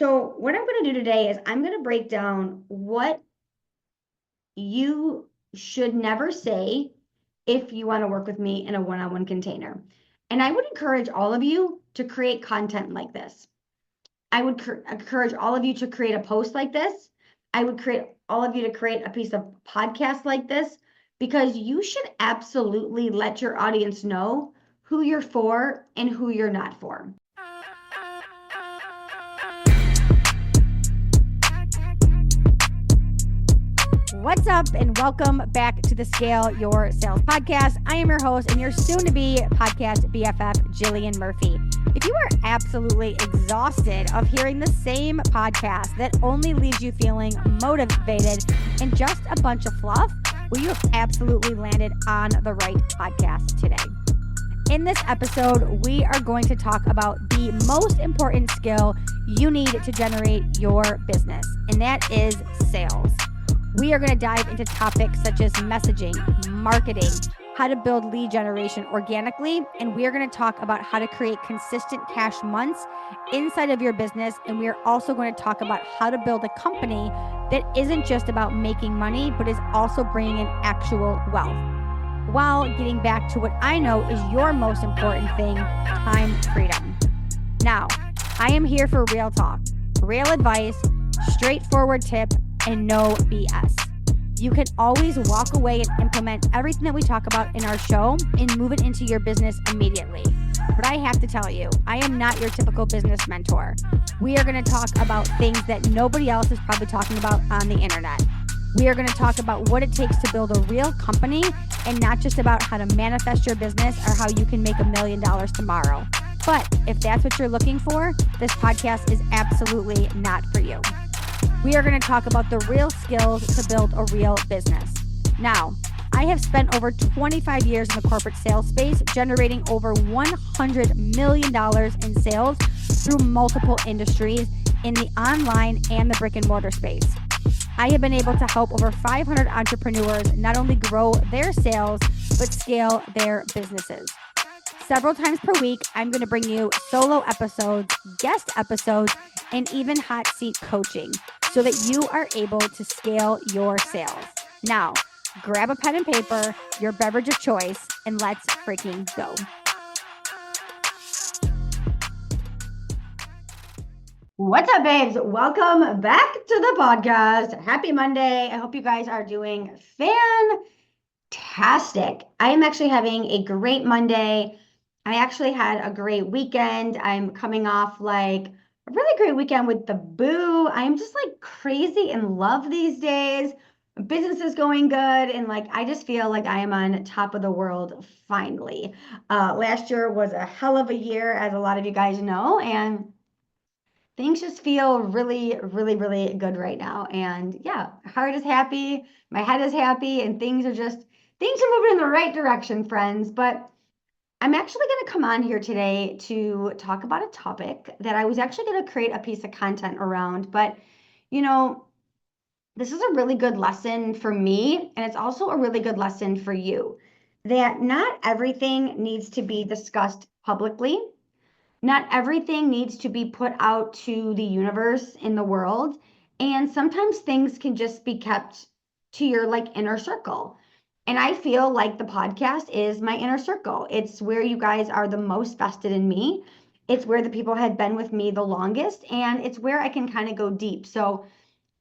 So what I'm going to do today is I'm going to break down what you should never say if you want to work with me in a one-on-one container. And I would encourage all of you to create content like this. I would encourage all of you to create a post like this. I would create all of you to create a piece of podcast like this because you should absolutely let your audience know who you're for and who you're not for. What's up, and welcome back to the Scale Your Sales podcast. I am your host and your soon-to-be podcast BFF, Jillian Murphy. If you are absolutely exhausted of hearing the same podcast that only leaves you feeling motivated and just a bunch of fluff, well, you have absolutely landed on the right podcast today. In this episode, we are going to talk about the most important skill you need to generate your business, and that is sales. We are going to dive into topics such as messaging, marketing, how to build lead generation organically, and we are going to talk about how to create consistent cash months inside of your business. And we are also going to talk about how to build a company that isn't just about making money, but is also bringing in actual wealth, while getting back to what I know is your most important thing, time freedom. Now, I am here for real talk, real advice, straightforward tip, and no BS. You can always walk away and implement everything that we talk about in our show and move it into your business immediately. But I have to tell you, I am not your typical business mentor. We are going to talk about things that nobody else is probably talking about on the internet. We are going to talk about what it takes to build a real company and not just about how to manifest your business or how you can make $1 million tomorrow. But if that's what you're looking for, this podcast is absolutely not for you. We are going to talk about the real skills to build a real business. Now, I have spent over 25 years in the corporate sales space, generating over $100 million in sales through multiple industries in the online and the brick and mortar space. I have been able to help over 500 entrepreneurs not only grow their sales, but scale their businesses. Several times per week, I'm going to bring you solo episodes, guest episodes, and even hot seat coaching so that you are able to scale your sales. Now, grab a pen and paper, your beverage of choice, and let's freaking go. What's up, babes? Welcome back to the podcast. Happy Monday. I hope you guys are doing fantastic. I am actually having a great Monday. I actually had a great weekend. I'm coming off like a really great weekend with the boo. I'm just like crazy in love these days. Business is going good, and like I just feel like I am on top of the world finally. Last year was a hell of a year, as a lot of you guys know, and things just feel really, really, really good right now. And yeah, heart is happy, my head is happy, and things are moving in the right direction, friends. But I'm actually going to come on here today to talk about a topic that I was actually going to create a piece of content around. But, you know, this is a really good lesson for me, and it's also a really good lesson for you, that not everything needs to be discussed publicly. Not everything needs to be put out to the universe in the world. And sometimes things can just be kept to your like inner circle. And I feel like the podcast is my inner circle. It's where you guys are the most vested in me. It's where the people had been with me the longest, and it's where I can kind of go deep. So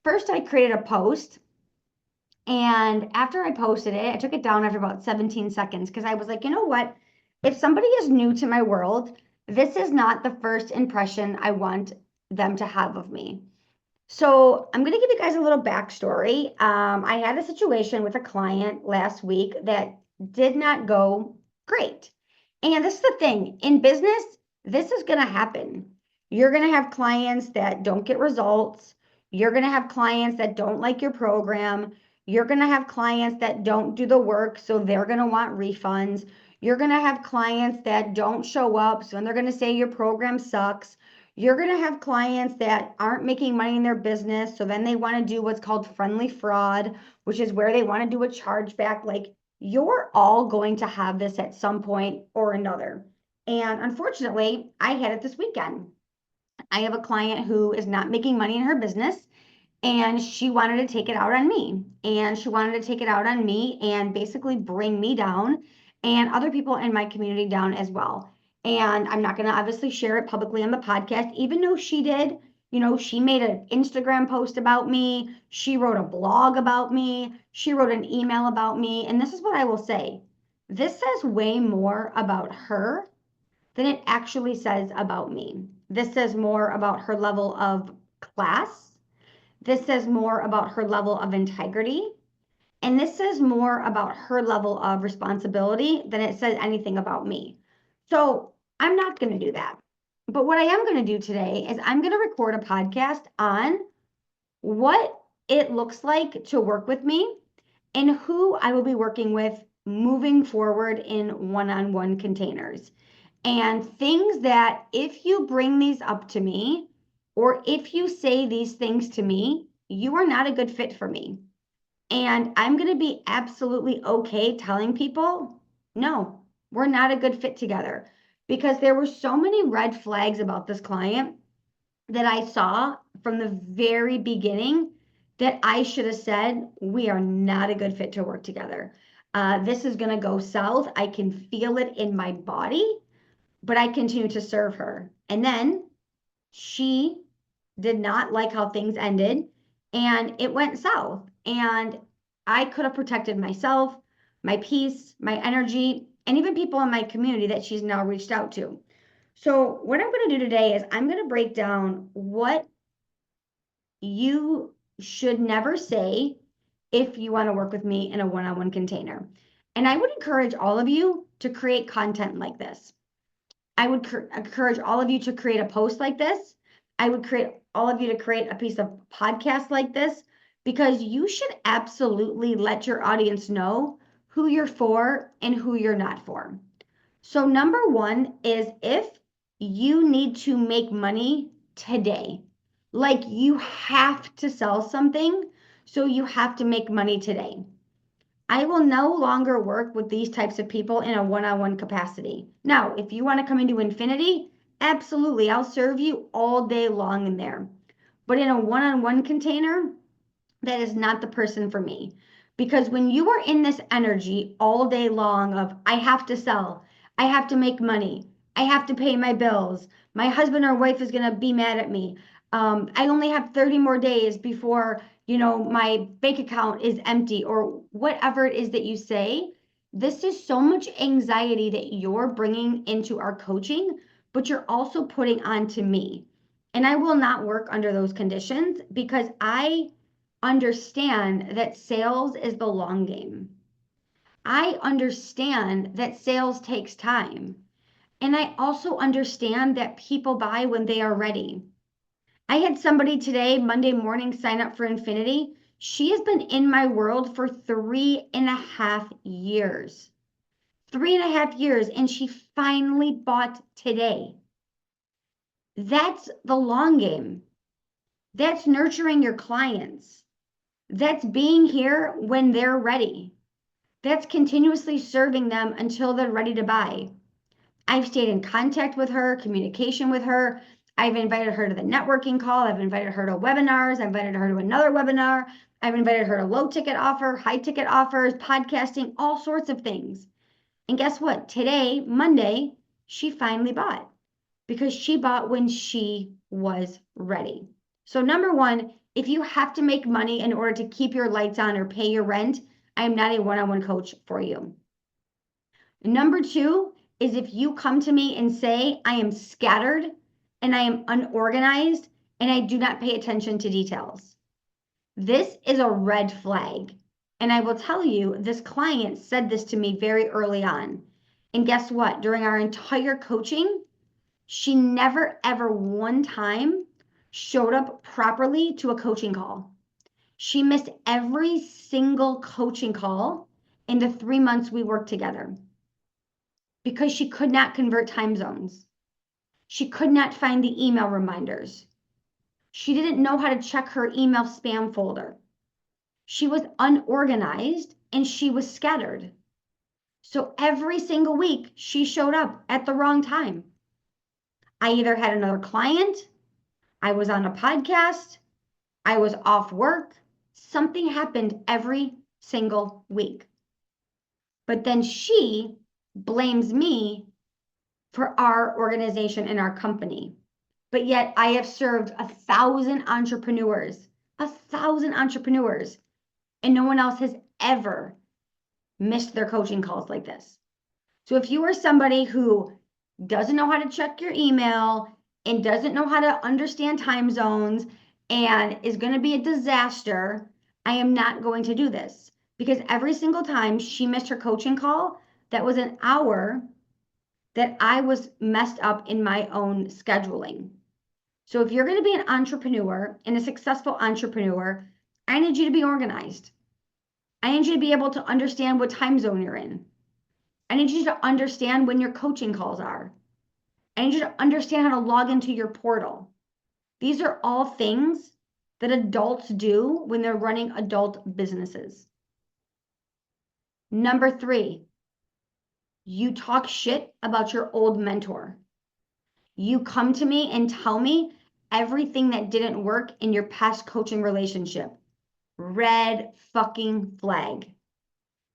first I created a post, and after I posted it, I took it down after about 17 seconds because I was like, you know what? If somebody is new to my world, this is not the first impression I want them to have of me. So I'm going to give you guys a little backstory. I had a situation with a client last week that did not go great. And this is the thing, in business, this is going to happen. You're going to have clients that don't get results. You're going to have clients that don't like your program. You're going to have clients that don't do the work, so they're going to want refunds. You're going to have clients that don't show up, so then they're going to say your program sucks. You're going to have clients that aren't making money in their business, so then they want to do what's called friendly fraud, which is where they want to do a chargeback. Like, you're all going to have this at some point or another. And unfortunately, I had it this weekend. I have a client who is not making money in her business, and she wanted to take it out on me. And she wanted to take it out on me and basically bring me down and other people in my community down as well. And I'm not going to obviously share it publicly on the podcast, even though she did. You know, she made an Instagram post about me. She wrote a blog about me. She wrote an email about me. And this is what I will say, this says way more about her than it actually says about me. This says more about her level of class. This says more about her level of integrity. And this says more about her level of responsibility than it says anything about me. So I'm not going to do that. But what I am going to do today is I'm going to record a podcast on what it looks like to work with me and who I will be working with moving forward in one-on-one containers. And things that if you bring these up to me, or if you say these things to me, you are not a good fit for me. And I'm going to be absolutely okay telling people, no, we're not a good fit together. Because there were so many red flags about this client that I saw from the very beginning that I should have said, we are not a good fit to work together. This is going to go south. I can feel it in my body, but I continue to serve her. And then she did not like how things ended and it went south. And I could have protected myself, my peace, my energy, and even people in my community that she's now reached out to. So, what I'm going to do today is I'm going to break down what you should never say if you want to work with me in a one on one container. And I would encourage all of you to create content like this. I would encourage all of you to create a post like this. I would create all of you to create a piece of podcast like this, because you should absolutely let your audience know who you're for and who you're not for. So number one is if you need to make money today, like you have to sell something, so you have to make money today. I will no longer work with these types of people in a one-on-one capacity. Now, if you want to come into infinity, absolutely, I'll serve you all day long in there. But in a one-on-one container, that is not the person for me. Because when you are in this energy all day long of, I have to sell, I have to make money, I have to pay my bills, my husband or wife is going to be mad at me. I only have 30 more days before, my bank account is empty, or whatever it is that you say. This is so much anxiety that you're bringing into our coaching, but you're also putting onto me. And I will not work under those conditions, because I understand that sales is the long game. I understand that sales takes time. And I also understand that people buy when they are ready. I had somebody today, Monday morning, sign up for Infinity. She has been in my world for 3.5 years. 3.5 years, and she finally bought today. That's the long game. That's nurturing your clients. That's being here when they're ready. That's continuously serving them until they're ready to buy. I've stayed in contact with her, communication with her. I've invited her to the networking call. I've invited her to webinars. I've invited her to another webinar. I've invited her to low ticket offer, high ticket offers, podcasting, all sorts of things. And guess what? Today, Monday, she finally bought, because she bought when she was ready. So number one, if you have to make money in order to keep your lights on or pay your rent, I am not a one-on-one coach for you. Number two is if you come to me and say, I am scattered and I am unorganized and I do not pay attention to details. This is a red flag. And I will tell you, this client said this to me very early on. And guess what? During our entire coaching, she never ever one time showed up properly to a coaching call. She missed every single coaching call in the 3 months we worked together, because she could not convert time zones. She could not find the email reminders. She didn't know how to check her email spam folder. She was unorganized and she was scattered. So every single week she showed up at the wrong time. I either had another client, I was on a podcast. I was off work. Something happened every single week. But then she blames me for our organization and our company. But yet I have served 1,000 entrepreneurs, and no one else has ever missed their coaching calls like this. So if you are somebody who doesn't know how to check your email and doesn't know how to understand time zones and is going to be a disaster, I am not going to do this, because every single time she missed her coaching call, that was an hour that I was messed up in my own scheduling. So if you're going to be an entrepreneur and a successful entrepreneur, I need you to be organized. I need you to be able to understand what time zone you're in. I need you to understand when your coaching calls are. I need you to understand how to log into your portal. These are all things that adults do when they're running adult businesses. Number 3, you talk shit about your old mentor. You come to me and tell me everything that didn't work in your past coaching relationship. Red fucking flag.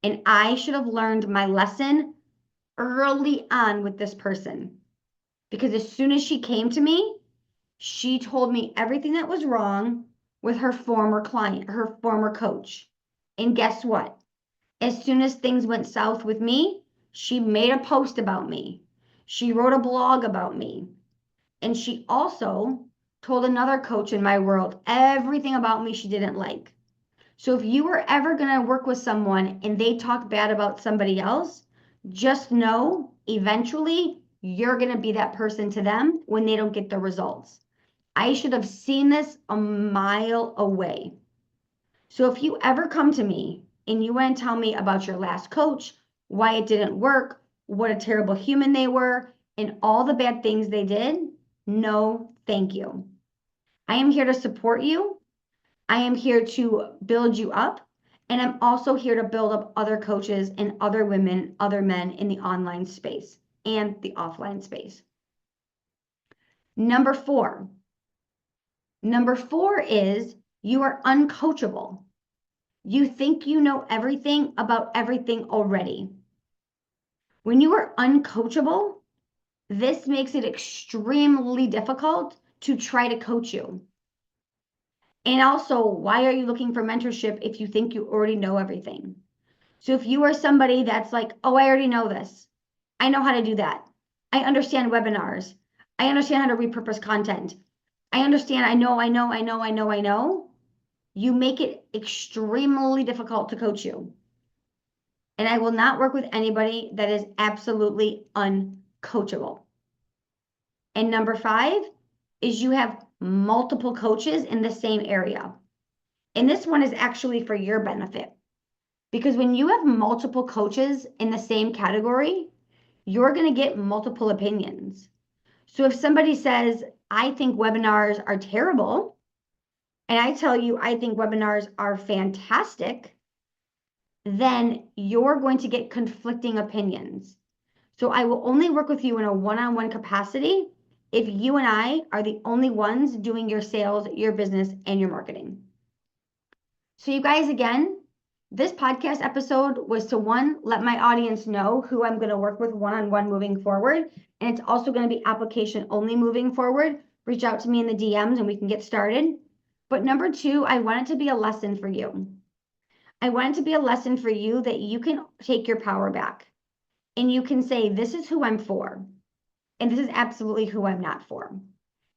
And I should have learned my lesson early on with this person. Because as soon as she came to me, she told me everything that was wrong with her former client, her former coach. And guess what? As soon as things went south with me, she made a post about me. She wrote a blog about me. And she also told another coach in my world everything about me she didn't like. So if you were ever going to work with someone and they talk bad about somebody else, just know eventually you're going to be that person to them when they don't get the results. I should have seen this a mile away. So if you ever come to me and you want to tell me about your last coach, why it didn't work, what a terrible human they were, and all the bad things they did, no, thank you. I am here to support you. I am here to build you up. And I'm also here to build up other coaches and other women, other men in the online space and the offline space. Number 4 is you are uncoachable. You think you know everything about everything already. When you are uncoachable, this makes it extremely difficult to try to coach you. And also, why are you looking for mentorship if you think you already know everything? So if you are somebody that's like, oh, I already know this. I know how to do that. I understand webinars. I understand how to repurpose content. I understand, I know. You make it extremely difficult to coach you. And I will not work with anybody that is absolutely uncoachable. And number 5 is you have multiple coaches in the same area. And this one is actually for your benefit. Because when you have multiple coaches in the same category, you're going to get multiple opinions. So if somebody says, I think webinars are terrible, and I tell you, I think webinars are fantastic, then you're going to get conflicting opinions. So I will only work with you in a one-on-one capacity if you and I are the only ones doing your sales, your business, and your marketing. So you guys, again, this podcast episode was to, 1, let my audience know who I'm going to work with one-on-one moving forward. And it's also going to be application only moving forward. Reach out to me in the DMs and we can get started. But number 2, I want it to be a lesson for you. I want it to be a lesson for you that you can take your power back. And you can say, this is who I'm for. And this is absolutely who I'm not for.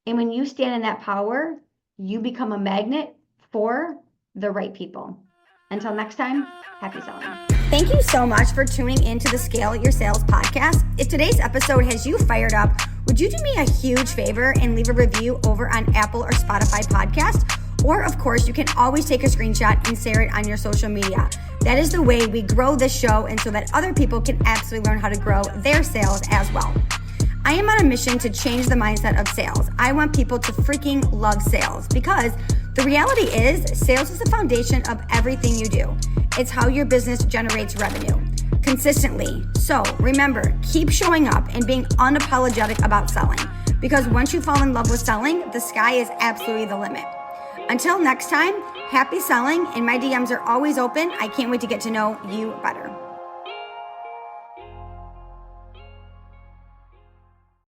And when you stand in that power, you become a magnet for the right people. Until next time, happy selling. Thank you so much for tuning into the Scale Your Sales podcast. If today's episode has you fired up, would you do me a huge favor and leave a review over on Apple or Spotify podcast? Or, of course, you can always take a screenshot and share it on your social media. That is the way we grow this show, and so that other people can absolutely learn how to grow their sales as well. I am on a mission to change the mindset of sales. I want people to freaking love sales, because the reality is sales is the foundation of everything you do. It's how your business generates revenue consistently. So remember, keep showing up and being unapologetic about selling. because once you fall in love with selling, the sky is absolutely the limit. Until next time, happy selling, and my DMs are always open. I can't wait to get to know you better.